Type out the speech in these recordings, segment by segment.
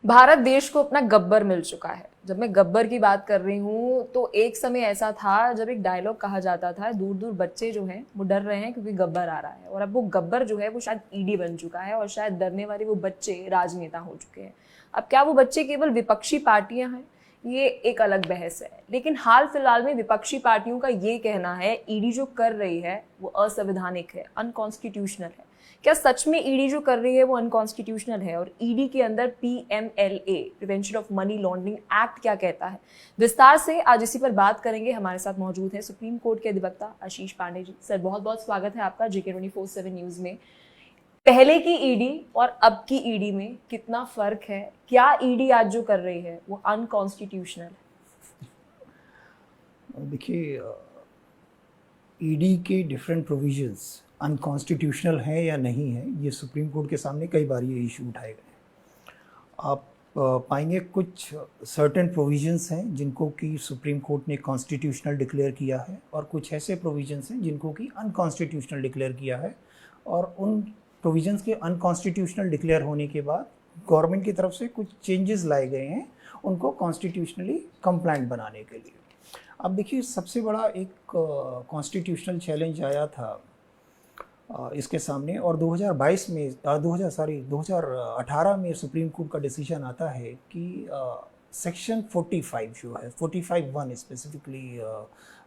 भारत देश को अपना गब्बर मिल चुका है। जब मैं गब्बर की बात कर रही हूँ तो एक समय ऐसा था जब एक डायलॉग कहा जाता था, दूर दूर बच्चे जो हैं वो डर रहे हैं क्योंकि गब्बर आ रहा है, और अब वो गब्बर जो है वो शायद ईडी बन चुका है और शायद डरने वाले वो बच्चे राजनेता हो चुके हैं। अब क्या वो बच्चे केवल विपक्षी पार्टियां हैं, ये एक अलग बहस है, लेकिन हाल फिलहाल में विपक्षी पार्टियों का ये कहना है ईडी जो कर रही है वो असंवैधानिक है, अनकॉन्स्टिट्यूशनल है। क्या सच में ईडी जो कर रही है वो अनकॉन्स्टिट्यूशनल है? और ईडी के अंदर PMLA, prevention of money laundering act, क्या कहता है? विस्तार से आज इसी पर बात करेंगे। हमारे साथ मौजूद है सुप्रीम कोर्ट के अधिवक्ता आशीष पांडे जी। सर, बहुत बहुत स्वागत है आपका JK 24/7 न्यूज में। पहले की ईडी और अब की ईडी में कितना फर्क है? क्या ईडी आज जो कर रही है वो अनकॉन्स्टिट्यूशनल है? देखिए, ईडी के डिफरेंट प्रोविजंस अनकॉन्स्टिट्यूशनल हैं या नहीं है, ये सुप्रीम कोर्ट के सामने कई बार ये इशू उठाए गए। आप पाएंगे कुछ सर्टेन प्रोविजंस हैं जिनको कि सुप्रीम कोर्ट ने कॉन्स्टिट्यूशनल डिक्लेयर किया है, और कुछ ऐसे प्रोविजंस हैं जिनको कि अनकॉन्स्टिट्यूशनल डिक्लेयर किया है। और उन प्रोविजंस के अनकॉन्स्टिट्यूशनल डिक्लेयर होने के बाद गवर्नमेंट की तरफ से कुछ चेंजेस लाए गए हैं उनको कॉन्स्टिट्यूशनली कंप्लायंट बनाने के लिए। अब देखिए, सबसे बड़ा एक कॉन्स्टिट्यूशनल चैलेंज आया था इसके सामने, और 2018 में सुप्रीम कोर्ट का डिसीजन आता है कि सेक्शन 45 जो है, 45(1) specifically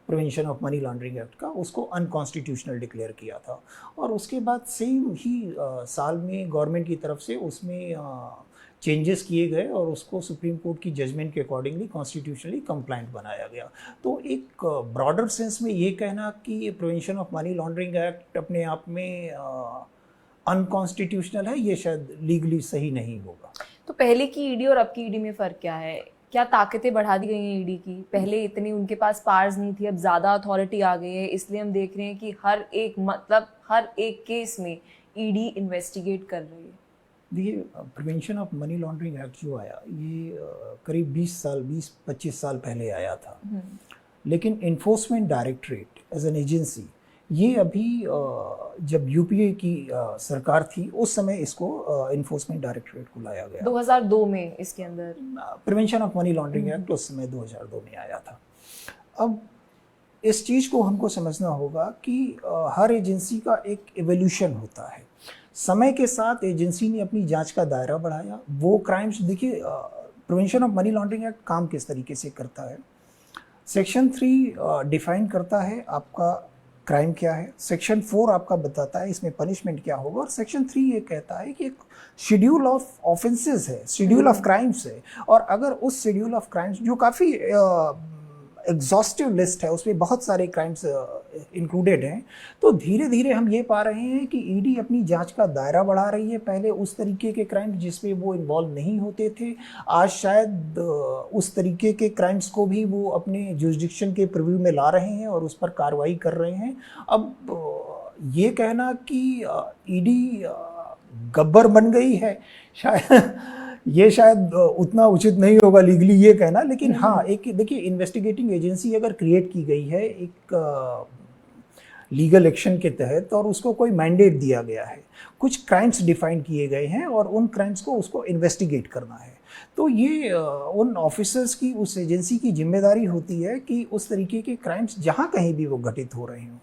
prevention of money laundering act का, उसको अनकॉन्स्टिट्यूशनल डिक्लेयर किया था। और उसके बाद सेम ही साल में गवर्नमेंट की तरफ से उसमें चेंजेस किए गए और उसको सुप्रीम कोर्ट की जजमेंट के अकॉर्डिंगली कॉन्स्टिट्यूशनली कंप्लायंट बनाया गया। तो एक ब्रॉडर सेंस में ये कहना कि prevention of money laundering act अपने आप में अनकॉन्स्टिट्यूशनल है, ये शायद लीगली सही नहीं होगा। तो पहले की ईडी और अब की ईडी में फ़र्क क्या है? क्या ताकतें बढ़ा दी गई हैं ईडी की? पहले इतनी उनके पास पावर्स नहीं थी, अब ज़्यादा अथॉरिटी आ गई है, इसलिए हम देख रहे हैं कि हर एक केस में ईडी इन्वेस्टिगेट कर रही है। देखिए, prevention of money laundering act जो आया, ये करीब 20-25 साल पहले आया था। लेकिन enforcement directorate as an agency, ये अभी जब यूपीए की सरकार थी उस समय इसको इन्फोर्समेंट डायरेक्टरेट को लाया गया। 2002 में इसके अंदर prevention of money laundering act उस समय 2002 में आया था। अब इस चीज़ को हमको समझना होगा कि हर एजेंसी का एक एवोल्यूशन होता है। समय के साथ एजेंसी ने अपनी जांच का दायरा बढ़ाया। वो क्राइम्स, देखिए, prevention of money laundering act काम किस तरीके से करता है। सेक्शन 3 डिफाइन करता है आपका क्राइम क्या है, सेक्शन 4 आपका बताता है इसमें पनिशमेंट क्या होगा, और सेक्शन 3 ये कहता है कि एक शेड्यूल ऑफ ऑफेंसेस है, शेड्यूल ऑफ क्राइम्स है। और अगर उस शेड्यूल ऑफ क्राइम्स, जो काफ़ी एग्जॉस्टिव लिस्ट है, उसमें बहुत सारे क्राइम्स इंक्लूडेड हैं, तो धीरे धीरे हम ये पा रहे हैं कि ईडी अपनी जांच का दायरा बढ़ा रही है। पहले उस तरीके के क्राइम्स जिसमें वो इन्वॉल्व नहीं होते थे, आज शायद उस तरीके के क्राइम्स को भी वो अपने जुरिस्डिक्शन के प्रिव्यू में ला रहे हैं और उस पर कार्रवाई कर रहे हैं। अब ये कहना कि ईडी गब्बर बन गई है, शायद उतना उचित नहीं होगा लीगली ये कहना। लेकिन हाँ, एक देखिए, इन्वेस्टिगेटिंग एजेंसी अगर क्रिएट की गई है एक लीगल एक्शन के तहत, और उसको कोई मैंडेट दिया गया है, कुछ क्राइम्स डिफाइन किए गए हैं और उन क्राइम्स को उसको इन्वेस्टिगेट करना है, तो ये उन ऑफिसर्स की, उस एजेंसी की जिम्मेदारी होती है कि उस तरीके के क्राइम्स जहाँ कहीं भी वो घटित हो रहे हों,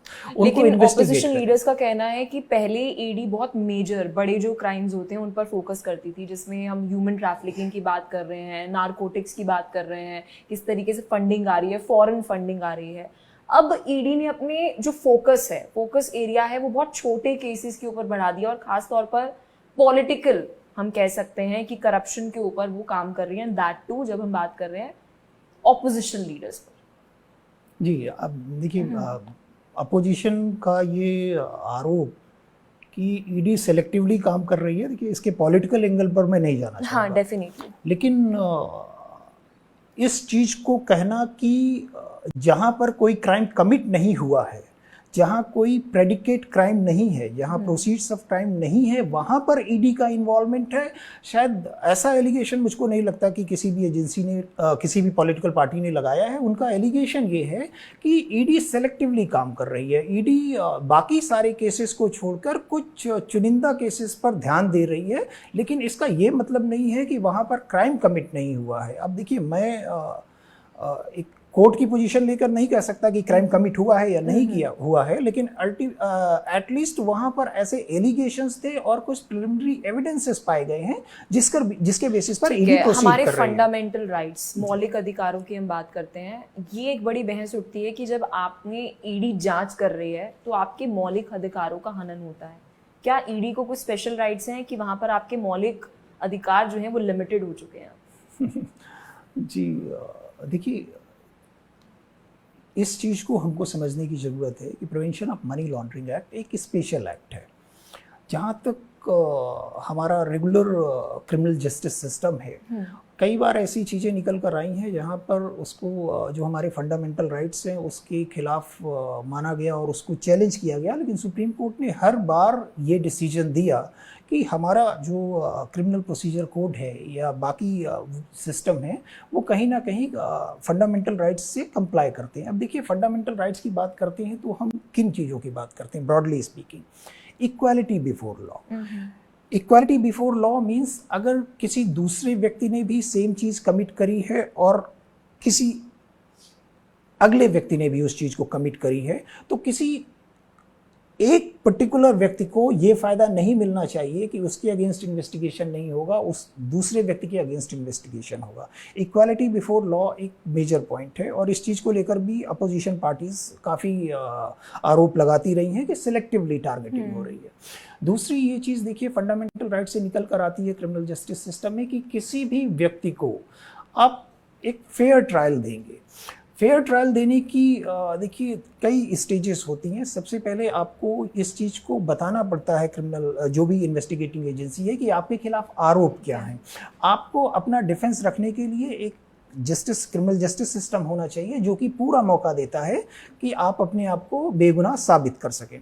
लेकिन ऑपोजिशन लीडर्स का कहना है कि पहले ईडी बहुत मेजर, बड़े जो क्राइम्स होते हैं उन पर फोकस करती थी, जिसमें हम ह्यूमन ट्रैफिकिंग की बात कर रहे हैं, नारकोटिक्स की बात कर रहे हैं, किस तरीके से फंडिंग आ रही है, फॉरेन फंडिंग आ रही है। अब ईडी ने अपने जो फोकस एरिया है वो बहुत छोटे केसेस के ऊपर बढ़ा दिया, और खास तौर पर पॉलिटिकल, हम कह सकते हैं कि करप्शन के ऊपर वो काम कर रही है, दैट टू जब हम बात कर रहे हैं ऑपोजिशन लीडर्स पर। जी, अब देखिए, अपोजिशन का ये आरोप कि ईडी सेलेक्टिवली काम कर रही है, देखिए, इसके पॉलिटिकल एंगल पर मैं नहीं जाना चाहूँगा। हाँ, डेफिनेटली। लेकिन इस चीज़ को कहना कि जहाँ पर कोई क्राइम कमिट नहीं हुआ है, जहाँ कोई प्रेडिकेट क्राइम नहीं है, जहाँ प्रोसीड्स ऑफ क्राइम नहीं है, वहाँ पर ईडी का इन्वॉल्वमेंट है। शायद ऐसा एलिगेशन मुझको नहीं लगता कि किसी भी एजेंसी ने किसी भी पॉलिटिकल पार्टी ने लगाया है। उनका एलिगेशन ये है कि ईडी सेलेक्टिवली काम कर रही है। ईडी बाकी सारे केसेस को छोड़कर कुछ चुनिंदा केसेस पर ध्यान दे रही है, लेकिन इसका ये मतलब नहीं है कि वहाँ पर क्राइम कमिट नहीं हुआ है। अब देखिए, मैं एक कोर्ट की पोजीशन लेकर नहीं कह सकता कि क्राइम कमिट हुआ है या नहीं किया हुआ है, लेकिन एटलीस्ट वहां पर ऐसे एलिगेशंस थे और कुछ प्रिलिमिनरी एविडेंसेस पाए गए हैं जिसके बेसिस पर ईडी प्रोसीड हमारे कर रही है। फंडामेंटल राइट्स, मौलिक अधिकारों की हम बात करते हैं। ये एक बड़ी बहस उठती है कि जब आपने ईडी जांच कर रही है तो आपके मौलिक अधिकारों का हनन होता है। क्या ईडी को कुछ स्पेशल राइट्स हैं कि वहां पर आपके मौलिक अधिकार जो हैं वो लिमिटेड हो चुके हैं? जी देखिए, इस चीज़ को हमको समझने की ज़रूरत है कि prevention of money laundering act एक स्पेशल एक्ट है। जहाँ तक हमारा रेगुलर क्रिमिनल जस्टिस सिस्टम है, कई बार ऐसी चीज़ें निकल कर आई हैं जहाँ पर उसको जो हमारे फंडामेंटल राइट्स हैं उसके खिलाफ माना गया और उसको चैलेंज किया गया, लेकिन सुप्रीम कोर्ट ने हर बार ये डिसीजन दिया कि हमारा जो क्रिमिनल प्रोसीजर कोड है या बाकी सिस्टम है वो कहीं ना कहीं फंडामेंटल राइट्स से कंप्लाई करते हैं। अब देखिए, फंडामेंटल राइट्स की बात करते हैं तो हम किन चीज़ों की बात करते हैं? Broadly speaking, equality before law. Equality before law means अगर किसी दूसरे व्यक्ति ने भी सेम चीज़ कमिट करी है और किसी अगले व्यक्ति ने भी उस चीज़ को कमिट करी है, तो किसी एक पर्टिकुलर व्यक्ति को ये फायदा नहीं मिलना चाहिए कि उसके अगेंस्ट इन्वेस्टिगेशन नहीं होगा, उस दूसरे व्यक्ति के अगेंस्ट इन्वेस्टिगेशन होगा। इक्वालिटी बिफोर लॉ एक मेजर पॉइंट है और इस चीज़ को लेकर भी अपोजिशन पार्टीज काफ़ी आरोप लगाती रही हैं कि सिलेक्टिवली टारगेटिंग हो रही है। दूसरी ये चीज़ देखिए, फंडामेंटल राइट से निकल कर आती है क्रिमिनल जस्टिस सिस्टम में कि किसी भी व्यक्ति को आप एक फेयर ट्रायल देंगे। फेयर ट्रायल देने की देखिए कई स्टेजेस होती हैं। सबसे पहले आपको इस चीज़ को बताना पड़ता है क्रिमिनल जो भी इन्वेस्टिगेटिंग एजेंसी है कि आपके खिलाफ आरोप क्या हैं। आपको अपना डिफेंस रखने के लिए एक क्रिमिनल जस्टिस सिस्टम होना चाहिए जो कि पूरा मौका देता है कि आप अपने आप को बेगुनाह साबित कर सकें।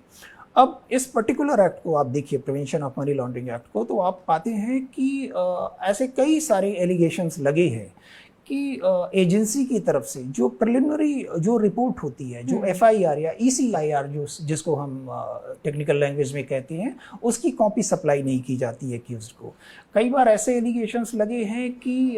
अब इस पर्टिकुलर एक्ट को आप देखिए, prevention of money laundering act को, तो आप पाते हैं कि ऐसे कई सारे एलिगेशंस लगे हैं कि एजेंसी की तरफ से जो प्रिलिमिनरी जो रिपोर्ट होती है, जो एफआईआर या ईसीआईआर जिसको हम टेक्निकल लैंग्वेज में कहते हैं, उसकी कॉपी सप्लाई नहीं की जाती है एक्यूज्ड को। कई बार ऐसे एलिगेशंस लगे हैं कि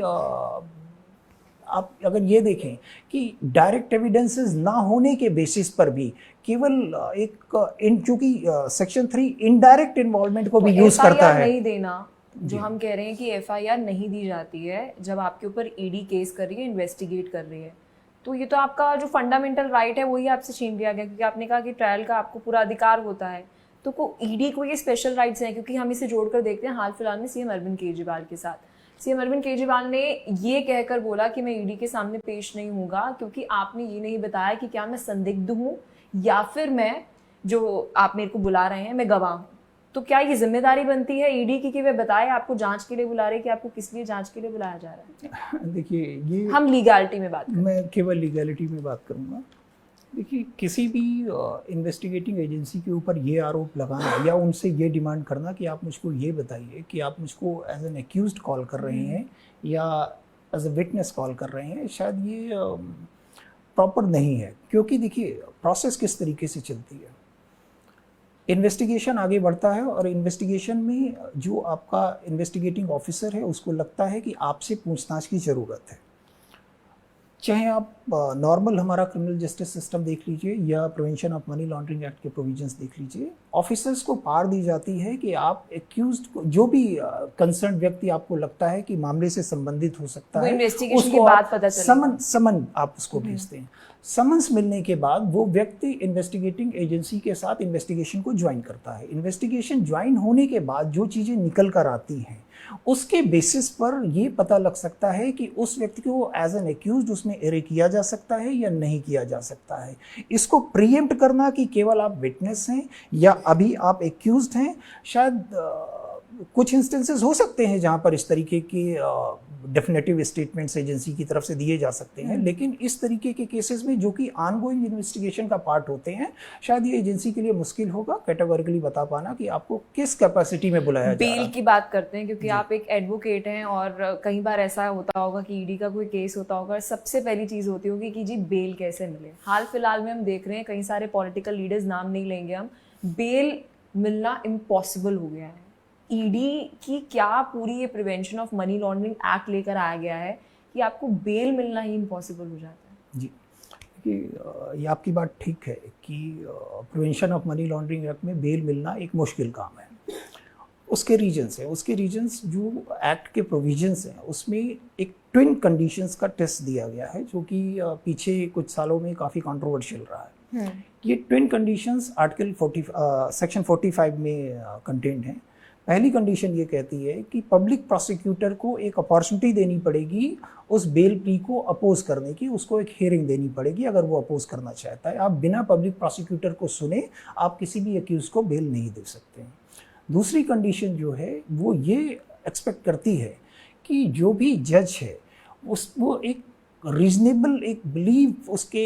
आप अगर ये देखें कि डायरेक्ट एविडेंसेस ना होने के बेसिस पर भी केवल एक चूंकि सेक्शन 3 इनडायरेक्ट इन्वॉल्वमेंट को भी यूज करता है। नहीं देना, जो हम कह रहे हैं कि एफआईआर नहीं दी जाती है जब आपके ऊपर ईडी केस कर रही है, इन्वेस्टिगेट कर रही है, तो ये तो आपका जो फंडामेंटल राइट है वही आपसे छीन लिया गया, क्योंकि आपने कहा कि ट्रायल का आपको पूरा अधिकार होता है। तो को ईडी को ये स्पेशल राइट्स हैं, क्योंकि हम इसे जोड़कर देखते हैं हाल फिलहाल में सीएम अरविंद केजरीवाल के साथ। सीएम अरविंद केजरीवाल ने ये कहकर बोला कि मैं ईडी के सामने पेश नहीं होऊंगा क्योंकि आपने ये नहीं बताया कि क्या मैं संदिग्ध हूँ या फिर मैं, जो आप मेरे को बुला रहे हैं, मैं गवाह हूँ। तो क्या ये जिम्मेदारी बनती है ईडी की कि वे बताए आपको जांच के लिए बुला रहे, कि आपको किस लिए जांच के लिए बुलाया जा रहा है? देखिए, ये हम लीगैलिटी में बात मैं केवल लीगैलिटी में बात करूंगा। देखिए, किसी भी इन्वेस्टिगेटिंग एजेंसी के ऊपर ये आरोप लगाना या उनसे ये डिमांड करना कि आप मुझको ये बताइए कि आप मुझको एज एन एक्यूज्ड कॉल कर रहे हैं या एज ए विटनेस कॉल कर रहे हैं, शायद ये प्रॉपर नहीं है। क्योंकि देखिए, प्रोसेस किस तरीके से चलती है, इन्वेस्टिगेशन आगे बढ़ता है और इन्वेस्टिगेशन में जो आपका इन्वेस्टिगेटिंग ऑफिसर है उसको लगता है कि आपसे पूछताछ की ज़रूरत है। चाहे आप नॉर्मल हमारा क्रिमिनल जस्टिस सिस्टम देख लीजिए या prevention of money laundering act के प्रोविजंस देख लीजिए, ऑफिसर्स को पावर दी जाती है कि आप एक्यूज्ड को, जो भी कंसर्न व्यक्ति आपको लगता है कि मामले से संबंधित हो सकता है, उसको समन आप उसको भेजते हैं। समन्स मिलने के बाद वो व्यक्ति इन्वेस्टिगेटिंग एजेंसी के साथ इन्वेस्टिगेशन को ज्वाइन करता है। इन्वेस्टिगेशन ज्वाइन होने के बाद जो चीज़ें निकल कर आती हैं उसके बेसिस पर ये पता लग सकता है कि उस व्यक्ति को एज एन एक्यूज्ड उसमें एरे किया जा सकता है या नहीं किया जा सकता है। इसको प्रीएम्प्ट करना कि केवल आप विटनेस हैं या अभी आप एक्यूज्ड हैं, शायद कुछ इंस्टेंसेस हो सकते हैं जहां पर इस तरीके के डेफिनेटिव स्टेटमेंट्स एजेंसी की तरफ से दिए जा सकते हैं, लेकिन इस तरीके के केसेस में जो कि ऑनगोइंग इन्वेस्टिगेशन का पार्ट होते हैं, शायद ये एजेंसी के लिए मुश्किल होगा कैटेगोरिकली बता पाना कि आपको किस कैपेसिटी में बुलाया जा रहा है। बेल की बात करते हैं, क्योंकि आप एक एडवोकेट हैं और कई बार ऐसा होता होगा कि ईडी का कोई केस होता होगा, सबसे पहली चीज़ होती होगी कि जी बेल कैसे मिले। हाल फिलहाल में हम देख रहे हैं कई सारे पॉलिटिकल लीडर्स, नाम नहीं लेंगे हम, बेल मिलना इम्पॉसिबल हो गया है। ईडी की क्या पूरी ये prevention of money laundering act लेकर आया गया है कि आपको बेल मिलना ही इम्पॉसिबल हो जाता है। जी, देखिए ये आपकी बात ठीक है कि prevention of money laundering act में बेल मिलना एक मुश्किल काम है। उसके रीजंस जो एक्ट के प्रोविजंस हैं उसमें एक ट्विन कंडीशंस का टेस्ट दिया गया है, जो कि पीछे कुछ सालों में काफ़ी कंट्रोवर्शियल रहा है। ये ट्विन कंडीशंस सेक्शन 45 में कंटेंट हैं। पहली कंडीशन ये कहती है कि पब्लिक प्रोसिक्यूटर को एक अपॉर्चुनिटी देनी पड़ेगी उस बेल प्ली को अपोज करने की, उसको एक हियरिंग देनी पड़ेगी अगर वो अपोज करना चाहता है। आप बिना पब्लिक प्रोसिक्यूटर को सुने आप किसी भी एक्यूज को बेल नहीं दे सकते हैं। दूसरी कंडीशन जो है वो ये एक्सपेक्ट करती है कि जो भी जज है वो एक रीजनेबल एक बिलीव उसके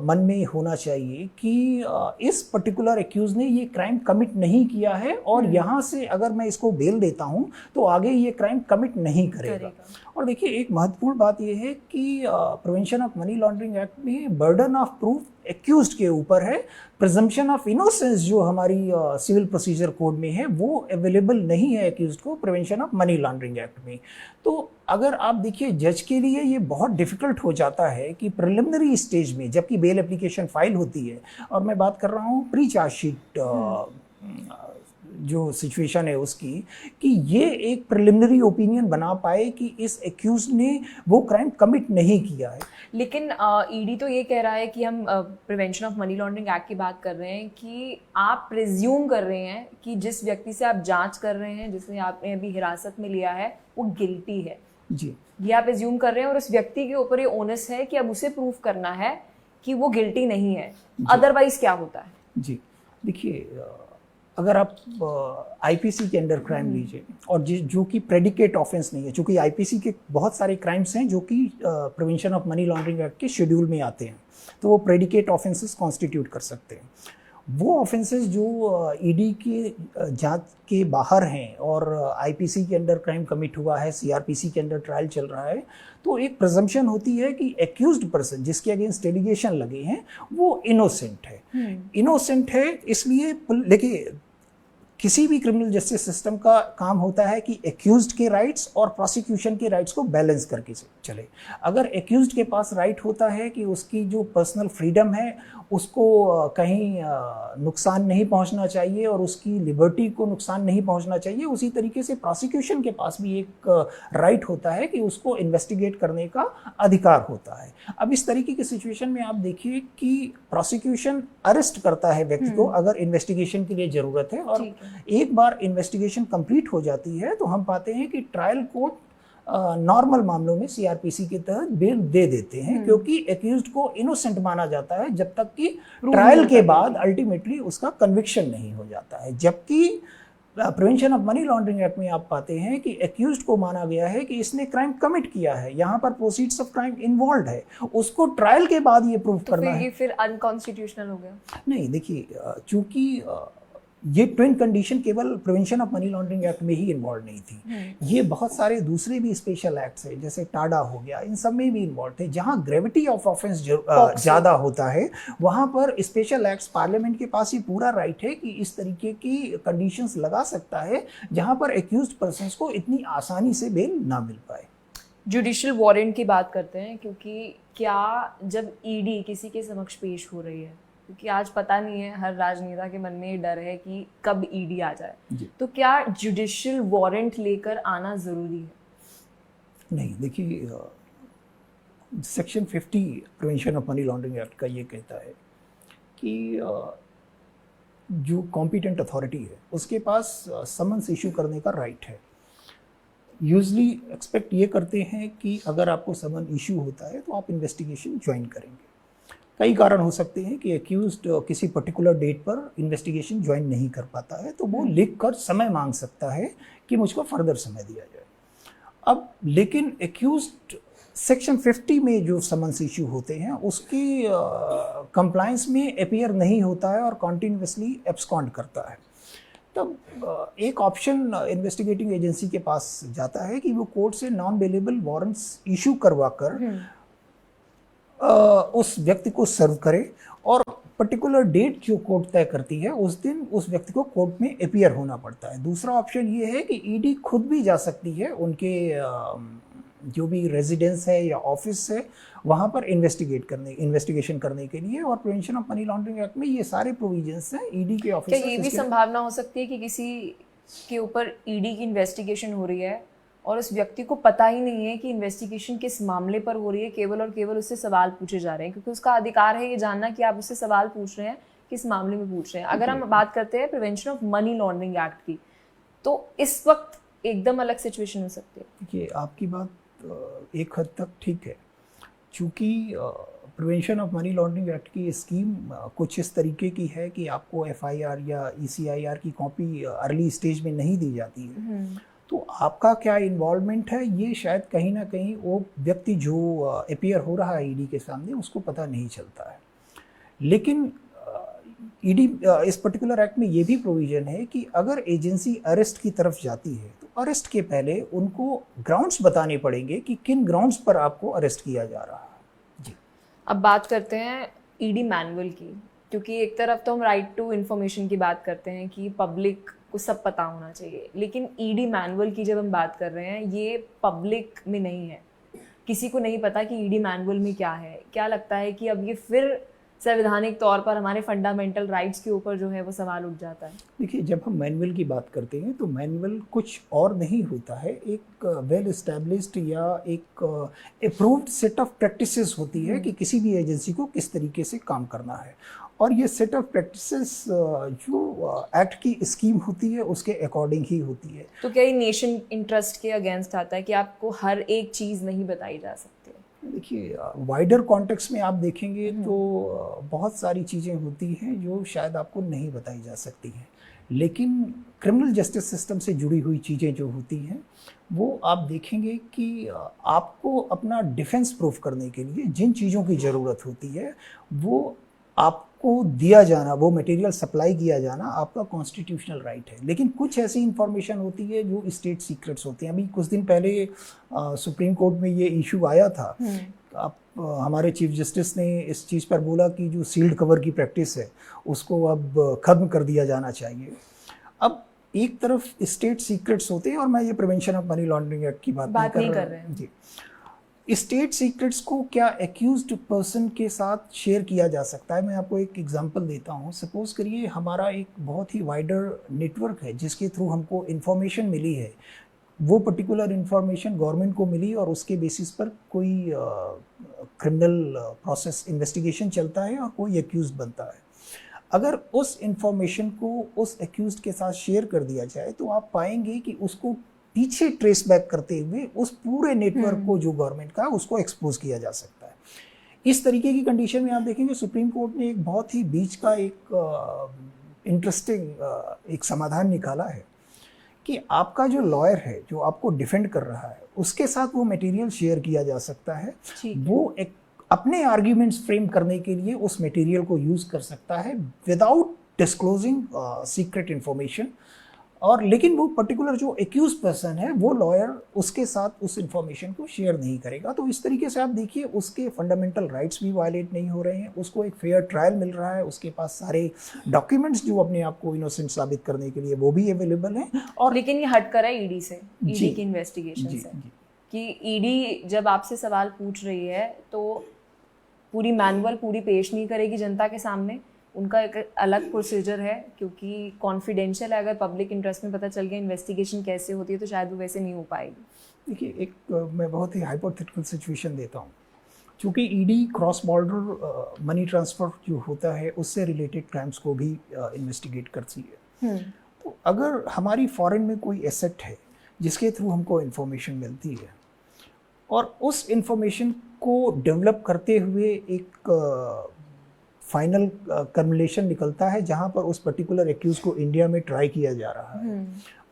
मन में होना चाहिए कि इस पर्टिकुलर एक्यूज ने ये क्राइम कमिट नहीं किया है और यहाँ से अगर मैं इसको बेल देता हूँ तो आगे ये क्राइम कमिट नहीं करेगा। और देखिए एक महत्वपूर्ण बात ये है कि prevention of money laundering act में बर्डन ऑफ प्रूफ एक्यूज्ड के ऊपर है। प्रिजम्पशन ऑफ इनोसेंस जो हमारी सिविल प्रोसीजर कोड में है वो अवेलेबल नहीं है एक्यूज्ड को prevention of money laundering act में। तो अगर आप देखिए जज के लिए ये बहुत डिफिकल्ट हो जाता है कि प्रिलिमिनरी स्टेज में जबकि बेल एप्लीकेशन फाइल होती है, और मैं बात कर रहा हूँ प्री चार्जशीट जो सिचुएशन है उसकी, कि ये एक प्रिलिमिनरी ओपिनियन बना पाए कि इस एक्यूज ने वो क्राइम कमिट नहीं किया है। लेकिन ईडी तो ये कह रहा है कि हम prevention of money laundering act की बात कर रहे हैं कि आप प्रिज्यूम कर रहे हैं कि जिस व्यक्ति से आप जांच कर रहे हैं, जिसने आपने अभी हिरासत में लिया है, वो गिल्टी है। जी, ये आप एज्यूम कर रहे हैं और उस व्यक्ति के ऊपर ये ओनस है कि अब उसे प्रूफ करना है कि वो गिल्टी नहीं है, अदरवाइज क्या होता है? जी, देखिए अगर आप आईपीसी के अंडर क्राइम लीजिए और जो कि प्रेडिकेट ऑफेंस नहीं है, चूंकि आईपीसी के बहुत सारे क्राइम्स हैं जो कि prevention of money laundering act के शेड्यूल में आते हैं, तो वो प्रेडिकेट ऑफेंसेस कॉन्स्टिट्यूट कर सकते हैं। वो ऑफेंसेस जो ईडी के जांच के बाहर हैं और आईपीसी के अंडर क्राइम कमिट हुआ है, सीआरपीसी के अंडर ट्रायल चल रहा है, तो एक प्रिजम्पशन होती है कि एक्यूज्ड पर्सन जिसके अगेंस्ट एलिगेशन लगे हैं वो इनोसेंट है। इनोसेंट है इसलिए, देखिए किसी भी क्रिमिनल जस्टिस सिस्टम का काम होता है कि एक्यूज्ड के राइट्स और प्रोसिक्यूशन के राइट्स को बैलेंस करके चले। अगर एक्यूज्ड के पास राइट होता है कि उसकी जो पर्सनल फ्रीडम है उसको कहीं नुकसान नहीं पहुंचना चाहिए और उसकी लिबर्टी को नुकसान नहीं पहुंचना चाहिए, उसी तरीके से प्रोसिक्यूशन के पास भी एक राइट होता है कि उसको इन्वेस्टिगेट करने का अधिकार होता है। अब इस तरीके की सिचुएशन में आप देखिए कि प्रोसिक्यूशन अरेस्ट करता है व्यक्ति को अगर इन्वेस्टिगेशन के लिए ज़रूरत है, और एक बार इन्वेस्टिगेशन कंप्लीट हो जाती है तो हम पाते हैं कि ट्रायल कोर्ट नॉर्मल मामलों में सीआरपीसी के तहत बेल दे देते हैं, क्योंकि एक्यूज्ड को इनोसेंट माना जाता है जब तक कि ट्रायल के बाद अल्टीमेटली उसका कन्विक्शन नहीं हो जाता है। जबकि prevention of money laundering act में आप पाते हैं कि एक्यूज्ड को माना गया है कि इसने क्राइम कमिट किया है, यहाँ पर प्रोसीड्स ऑफ क्राइम इन्वॉल्व है, उसको ट्रायल के बाद ये प्रूव करना है। फिर अनकॉन्स्टिट्यूशनल हो गया? नहीं, देखिए चूंकि ये ट्विन कंडीशन केवल prevention of money laundering act में ही इन्वॉल्व नहीं थी, ये बहुत सारे दूसरे भी स्पेशल एक्ट्स है जैसे टाडा हो गया, इन सब में भी इन्वॉल्व थे। जहां ग्रेविटी ऑफ ऑफेंस ज़्यादा होता है वहां पर स्पेशल एक्ट्स पार्लियामेंट के पास ही पूरा राइट है कि इस तरीके की कंडीशंस लगा सकता है जहां पर एक्यूज्ड पर्सन्स को इतनी आसानी से बेल ना मिल पाए। जुडिशियल वारंट की बात करते हैं, क्योंकि क्या जब ईडी किसी के समक्ष पेश हो रही है, क्योंकि आज पता नहीं है, हर राजनेता के मन में ये डर है कि कब ईडी आ जाए, तो क्या जुडिशियल वारंट लेकर आना जरूरी है? नहीं, देखिए section 50 prevention of money laundering act का ये कहता है कि जो कॉम्पिटेंट अथॉरिटी है उसके पास समन्स इशू करने का राइट है। यूजली एक्सपेक्ट ये करते हैं कि अगर आपको समन इशू होता है तो आप इन्वेस्टिगेशन ज्वाइन करेंगे। कई कारण हो सकते हैं कि एक्यूज्ड किसी पर्टिकुलर डेट पर इन्वेस्टिगेशन ज्वाइन नहीं कर पाता है, तो वो लिख कर समय मांग सकता है कि मुझको फर्दर समय दिया जाए। अब लेकिन एक्यूज्ड सेक्शन 50 में जो समन्स इशू होते हैं उसकी कंप्लायंस में अपीयर नहीं होता है और कॉन्टिन्यूसली एब्सकॉन्ड करता है, तब एक ऑप्शन इन्वेस्टिगेटिंग एजेंसी के पास जाता है कि वो कोर्ट से नॉन बेलेबल वारंट्स इशू करवाकर उस व्यक्ति को सर्व करे और पर्टिकुलर डेट जो कोर्ट तय करती है उस दिन उस व्यक्ति को कोर्ट में अपीयर होना पड़ता है। दूसरा ऑप्शन ये है कि ईडी खुद भी जा सकती है उनके जो भी रेजिडेंस है या ऑफिस है वहाँ पर इन्वेस्टिगेशन करने के लिए, और prevention of money laundering act में ये सारे प्रोविजंस हैं ईडी के ऑफिस। क्या ये भी संभावना हो सकती है कि किसी के ऊपर ईडी की इन्वेस्टिगेशन हो रही है और उस व्यक्ति को पता ही नहीं है कि इन्वेस्टिगेशन किस मामले पर हो रही है, केवल और केवल उससे सवाल पूछे जा रहे हैं, क्योंकि उसका अधिकार है ये जानना कि आप उससे सवाल पूछ रहे हैं किस मामले में पूछ रहे हैं। अगर हम बात करते हैं prevention of money laundering act की, तो इस वक्त एकदम अलग सिचुएशन हो सकती है। देखिए, आपकी बात एक हद तक ठीक है, चूँकि prevention of money laundering act की स्कीम कुछ इस तरीके की है कि आपको एफआईआर या ईसीआईआर की कॉपी अर्ली स्टेज में नहीं दी जाती है, तो आपका क्या इन्वॉल्वमेंट है ये शायद कहीं ना कहीं वो व्यक्ति जो अपीयर हो रहा है ईडी के सामने उसको पता नहीं चलता है। लेकिन ईडी इस पर्टिकुलर एक्ट में ये भी प्रोविजन है कि अगर एजेंसी अरेस्ट की तरफ जाती है तो अरेस्ट के पहले उनको ग्राउंड्स बताने पड़ेंगे कि किन ग्राउंड्स पर आपको अरेस्ट किया जा रहा है। जी, अब बात करते हैं ईडी मैनुअल की, क्योंकि एक तरफ तो हम राइट टू इन्फॉर्मेशन की बात करते हैं कि पब्लिक को सब पता होना चाहिए, लेकिन ईडी मैनुअल की जब हम बात कर रहे हैं ये पब्लिक में नहीं है, किसी को नहीं पता कि ईडी मैनुअल में क्या है। क्या लगता है कि अब ये फिर संवैधानिक तौर पर हमारे फंडामेंटल राइट्स के ऊपर जो है वो सवाल उठ जाता है? देखिए, जब हम मैनुअल की बात करते हैं तो मैनुअल कुछ और नहीं होता है, एक वेल एस्टैब्लिश्ड या एक अप्रूव्ड सेट ऑफ प्रैक्टिसेस होती है कि किसी भी एजेंसी को किस तरीके से काम करना है, और ये सेट ऑफ प्रैक्टिसेस जो एक्ट की स्कीम होती है उसके अकॉर्डिंग ही होती है। तो क्या ये नेशन इंटरेस्ट के अगेंस्ट आता है कि आपको हर एक चीज़ नहीं बताई जा सकती है? देखिए, वाइडर कॉन्टेक्स्ट में आप देखेंगे तो बहुत सारी चीज़ें होती हैं जो शायद आपको नहीं बताई जा सकती हैं, लेकिन क्रिमिनल जस्टिस सिस्टम से जुड़ी हुई चीज़ें जो होती हैं वो आप देखेंगे कि आपको अपना डिफेंस प्रूफ करने के लिए जिन चीज़ों की ज़रूरत होती है वो आपको दिया जाना, वो मटेरियल सप्लाई किया जाना आपका कॉन्स्टिट्यूशनल राइट है। लेकिन कुछ ऐसी इंफॉर्मेशन होती है जो स्टेट सीक्रेट्स होती हैं। अभी कुछ दिन पहले सुप्रीम कोर्ट में ये इशू आया था, आप हमारे चीफ जस्टिस ने इस चीज़ पर बोला कि जो सील्ड कवर की प्रैक्टिस है उसको अब ख़त्म कर दिया जाना चाहिए। अब एक तरफ स्टेट सीक्रेट्स होते हैं, और मैं ये prevention of money laundering act की बात नहीं कर रहे हैं जी। स्टेट सीक्रेट्स को क्या एक्यूज्ड पर्सन के साथ शेयर किया जा सकता है? मैं आपको एक एग्जांपल देता हूँ। सपोज करिए हमारा एक बहुत ही वाइडर नेटवर्क है जिसके थ्रू हमको इन्फॉर्मेशन मिली है, वो पर्टिकुलर इन्फॉर्मेशन गवर्नमेंट को मिली और उसके बेसिस पर कोई क्रिमिनल प्रोसेस इन्वेस्टिगेशन चलता है और कोई एक्यूज्ड बनता है। अगर उस इन्फॉर्मेशन को उस एक्यूज्ड के साथ शेयर कर दिया जाए तो आप पाएंगे कि उसको पीछे ट्रेस बैक करते हुए उस पूरे नेटवर्क को जो गवर्नमेंट का उसको एक्सपोज किया जा सकता है। इस तरीके की कंडीशन में आप देखेंगे सुप्रीम कोर्ट ने एक बहुत ही बीच का एक इंटरेस्टिंग एक समाधान निकाला है कि आपका जो लॉयर है जो आपको डिफेंड कर रहा है उसके साथ वो मटेरियल शेयर किया जा सकता है। वो एक अपने आर्ग्यूमेंट्स फ्रेम करने के लिए उस मटेरियल को यूज कर सकता है विदाउट डिस्क्लोजिंग सीक्रेट इंफॉर्मेशन, और लेकिन वो पर्टिकुलर जो एक्यूज पर्सन है वो लॉयर उसके साथ उस इंफॉर्मेशन को शेयर नहीं करेगा। तो इस तरीके से आप देखिए उसके फंडामेंटल राइट्स भी वायलेट नहीं हो रहे हैं, उसको एक फेयर ट्रायल मिल रहा है, उसके पास सारे डॉक्यूमेंट्स जो अपने आप को इनोसेंट साबित करने के लिए वो भी अवेलेबल हैं। और लेकिन ये हट कर है ईडी से, ईडी की इन्वेस्टिगेशन से, कि ईडी जब आपसे सवाल पूछ रही है तो पूरी मैनुअल पूरी पेश नहीं करेगी जनता के सामने, उनका एक अलग प्रोसीजर है क्योंकि कॉन्फिडेंशियल है। अगर पब्लिक इंटरेस्ट में पता चल गया इन्वेस्टिगेशन कैसे होती है तो शायद वो वैसे नहीं हो पाएगी। देखिए, एक मैं बहुत ही हाइपोथेटिकल सिचुएशन देता हूँ। चूँकि ED cross border money transfer जो होता है उससे रिलेटेड क्राइम्स को भी इन्वेस्टिगेट करती है। तो अगर हमारी फॉरेन में कोई एसेट है जिसके थ्रू हमको इन्फॉर्मेशन मिलती है और उस इंफॉर्मेशन को डेवलप करते हुए एक फाइनल कम्युलेशन निकलता है जहाँ पर उस पर्टिकुलर एक्यूज को इंडिया में ट्राई किया जा रहा है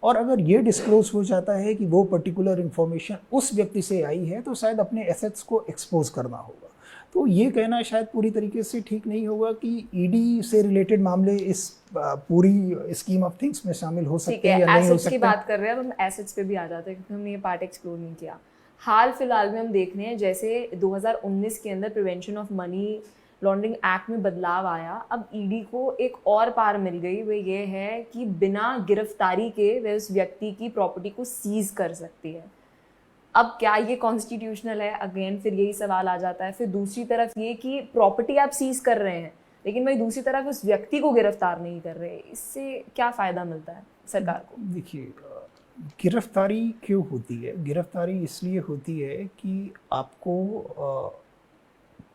और अगर ये डिस्क्लोज हो जाता है कि वो पर्टिकुलर इंफॉर्मेशन उस व्यक्ति से आई है तो शायद अपने एसेट्स को एक्सपोज करना होगा। तो ये कहना शायद पूरी तरीके से ठीक नहीं होगा कि ईडी से रिलेटेड मामले इस पूरी स्कीम ऑफ थिंग्स में शामिल हो सकते हैं या नहीं हो सकते। की बात कर रहे हैं, अब हम एसेट्स पे भी आ जाते हैं क्योंकि हमने ये पार्ट एक्सप्लोर नहीं किया। हाल फिलहाल में हम देख रहे हैं जैसे 2019 के अंदर prevention of money laundering act में बदलाव आया। अब ईडी को एक और पार मिल गई, वो ये है कि बिना गिरफ्तारी के वह उस व्यक्ति की प्रॉपर्टी को सीज कर सकती है। अब क्या ये कॉन्स्टिट्यूशनल है? अगेन फिर यही सवाल आ जाता है। फिर दूसरी तरफ ये कि प्रॉपर्टी आप सीज कर रहे हैं लेकिन भाई दूसरी तरफ उस व्यक्ति को गिरफ्तार नहीं कर रहे, इससे क्या फ़ायदा मिलता है सरकार को? देखिए, गिरफ्तारी क्यों होती है? गिरफ्तारी इसलिए होती है कि आपको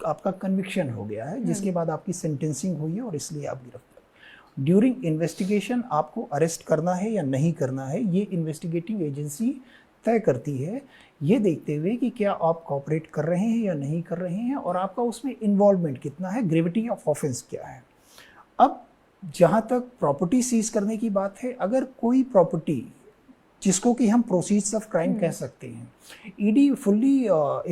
आपका कन्विक्शन हो गया है, जिसके बाद आपकी सेंटेंसिंग हुई है और इसलिए आप गिरफ्तार। ड्यूरिंग इन्वेस्टिगेशन आपको अरेस्ट करना है या नहीं करना है, ये इन्वेस्टिगेटिंग एजेंसी तय करती है, ये देखते हुए कि क्या आप कोऑपरेट कर रहे हैं या नहीं कर रहे हैं और आपका उसमें इन्वॉल्वमेंट कितना है, ग्रेविटी ऑफ ऑफेंस क्या है। अब जहाँ तक प्रॉपर्टी सीज करने की बात है, अगर कोई प्रॉपर्टी जिसको कि हम प्रोसीड्स ऑफ क्राइम कह सकते हैं, ईडी फुल्ली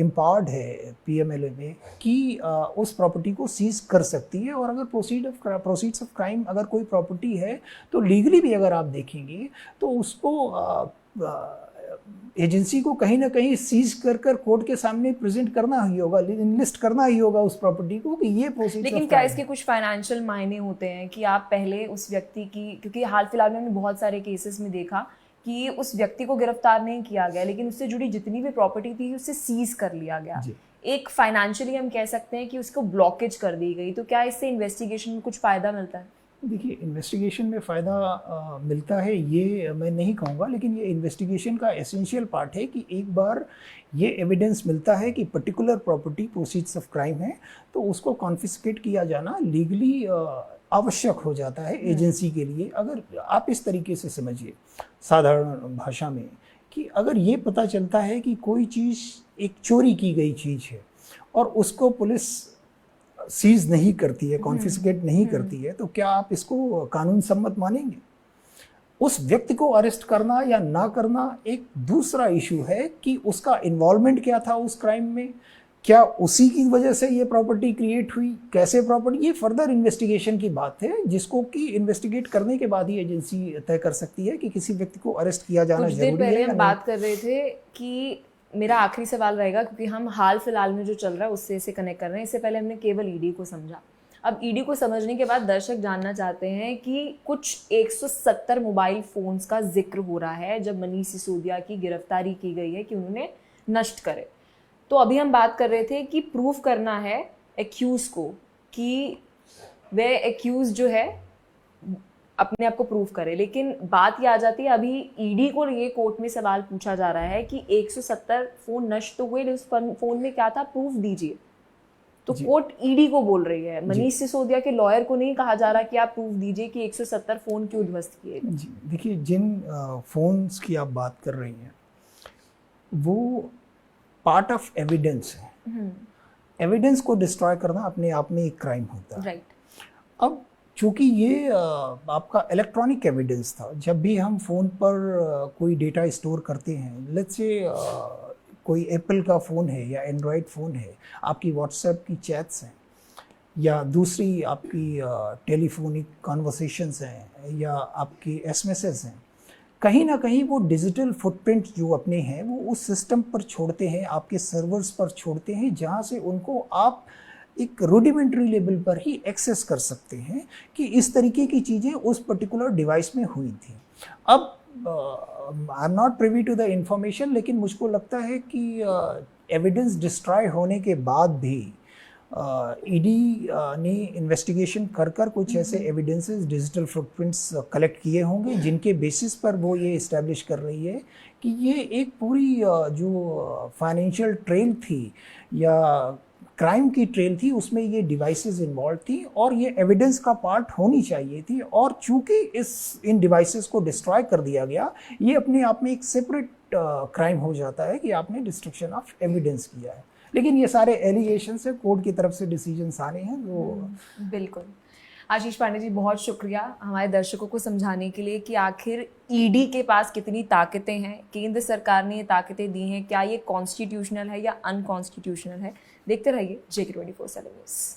एम्पावर्ड है पीएमएलए में कि उस प्रॉपर्टी को सीज कर सकती है। और अगर प्रोसीड्स ऑफ क्राइम अगर कोई प्रॉपर्टी है तो लीगली भी अगर आप देखेंगे तो उसको एजेंसी को कहीं ना कहीं सीज कर कोर्ट के सामने प्रेजेंट करना ही होगा, लिस्ट करना ही होगा उस प्रॉपर्टी को कि ये प्रोसीड्स। लेकिन क्या इसके कुछ फाइनेंशियल मायने होते हैं कि आप पहले उस व्यक्ति की, क्योंकि हाल फिलहाल में हमने बहुत सारे केसेस में देखा कि उस व्यक्ति को गिरफ्तार नहीं किया गया लेकिन उससे जुड़ी जितनी भी प्रॉपर्टी थी उससे सीज कर लिया गया। एक फाइनेंशियली हम कह सकते हैं कि उसको ब्लॉकेज कर दी गई। तो क्या इससे इन्वेस्टिगेशन में कुछ फ़ायदा मिलता है? देखिए, इन्वेस्टिगेशन में फ़ायदा मिलता है ये मैं नहीं कहूँगा, लेकिन ये इन्वेस्टिगेशन का एसेंशियल पार्ट है कि एक बार ये एविडेंस मिलता है कि particular property proceeds of crime है तो उसको कॉन्फिस्केट किया जाना लीगली आवश्यक हो जाता है एजेंसी के लिए। अगर आप इस तरीके से समझिए साधारण भाषा में कि अगर ये पता चलता है कि कोई चीज़ एक चोरी की गई चीज़ है और उसको पुलिस सीज नहीं करती है, कॉन्फिस्केट नहीं करती है, तो क्या आप इसको कानून सम्मत मानेंगे? उस व्यक्ति को अरेस्ट करना या ना करना एक दूसरा इशू है कि उसका इन्वॉल्वमेंट क्या था उस क्राइम में, क्या उसी की वजह से ये प्रॉपर्टी क्रिएट हुई, कैसे प्रॉपर्टी, ये फर्दर इन्वेस्टिगेशन की बात है जिसको कि इन्वेस्टिगेट करने के बाद ही एजेंसी तय कर सकती है कि किसी व्यक्ति को अरेस्ट किया जाना जरूरी है। हम बात कर रहे थे कि मेरा आखिरी सवाल रहेगा क्योंकि हम हाल फिलहाल में जो चल रहा है उससे इसे कनेक्ट कर रहे हैं। इससे पहले हमने केवल ईडी को समझा। अब ईडी को समझने के बाद दर्शक जानना चाहते हैं कि कुछ 170 मोबाइल फोन्स का जिक्र हो रहा है जब मनीष सिसोदिया की गिरफ्तारी की गई है कि उन्होंने नष्ट करे। तो अभी हम बात कर रहे थे कि प्रूफ करना है एक्यूज को कि वह एक्यूज जो है अपने आप को प्रूफ करे, लेकिन बात ये आ जाती है अभी ईडी को ये कोर्ट में सवाल पूछा जा रहा है कि 170 फोन नष्ट तो हुए, उस फोन में क्या था, प्रूफ दीजिए। तो कोर्ट ईडी को बोल रही है, मनीष सिसोदिया के लॉयर को नहीं कहा जा रहा कि आप प्रूफ दीजिए कि 170 फोन क्यों ध्वस्त किए। देखिए, जिन फोन्स की आप बात कर रही हैं वो पार्ट ऑफ एविडेंस है। एविडेंस को डिस्ट्रॉय करना अपने आप में एक क्राइम होता है। राइट। अब चूंकि ये आपका इलेक्ट्रॉनिक एविडेंस था, जब भी हम फ़ोन पर कोई डेटा स्टोर करते हैं, लेट्स से कोई एप्पल का फ़ोन है या एंड्रॉयड फ़ोन है, आपकी व्हाट्सएप की चैट्स हैं या दूसरी आपकी टेलीफोनिक कॉन्वर्सेशंस हैं या आपकी एसएमएसेस हैं, कहीं ना कहीं वो डिजिटल फुटप्रिंट जो अपने हैं वो उस सिस्टम पर छोड़ते हैं, आपके सर्वर्स पर छोड़ते हैं, जहाँ से उनको आप एक रूडिमेंट्री लेवल पर ही एक्सेस कर सकते हैं कि इस तरीके की चीज़ें उस पर्टिकुलर डिवाइस में हुई थी। अब I am not privy to the information, लेकिन मुझको लगता है कि एविडेंस डिस्ट्रॉय होने के बाद भी ईडी ने इन्वेस्टिगेशन कर कुछ ऐसे एविडेंसेस, डिजिटल फुटप्रिंट्स कलेक्ट किए होंगे जिनके बेसिस पर वो ये इस्टेब्लिश कर रही है कि ये एक पूरी जो फाइनेंशियल ट्रेल थी या क्राइम की ट्रेल थी उसमें ये डिवाइसेस इन्वॉल्व थी और ये एविडेंस का पार्ट होनी चाहिए थी। और चूंकि इन डिवाइसेस को डिस्ट्रॉय कर दिया गया, ये अपने आप में एक सेपरेट क्राइम हो जाता है कि आपने डिस्ट्रक्शन ऑफ एविडेंस किया है। लेकिन ये सारे एलिगेशन से कोर्ट की तरफ से डिसीजंस आने हैं। तो बिल्कुल। आशीष पांडे जी, बहुत शुक्रिया हमारे दर्शकों को समझाने के लिए कि आखिर ईडी के पास कितनी ताकतें हैं, केंद्र सरकार ने ये ताकतें दी हैं, क्या ये कॉन्स्टिट्यूशनल है या अनकॉन्स्टिट्यूशनल है। देखते रहिए JK24/7 न्यूज़।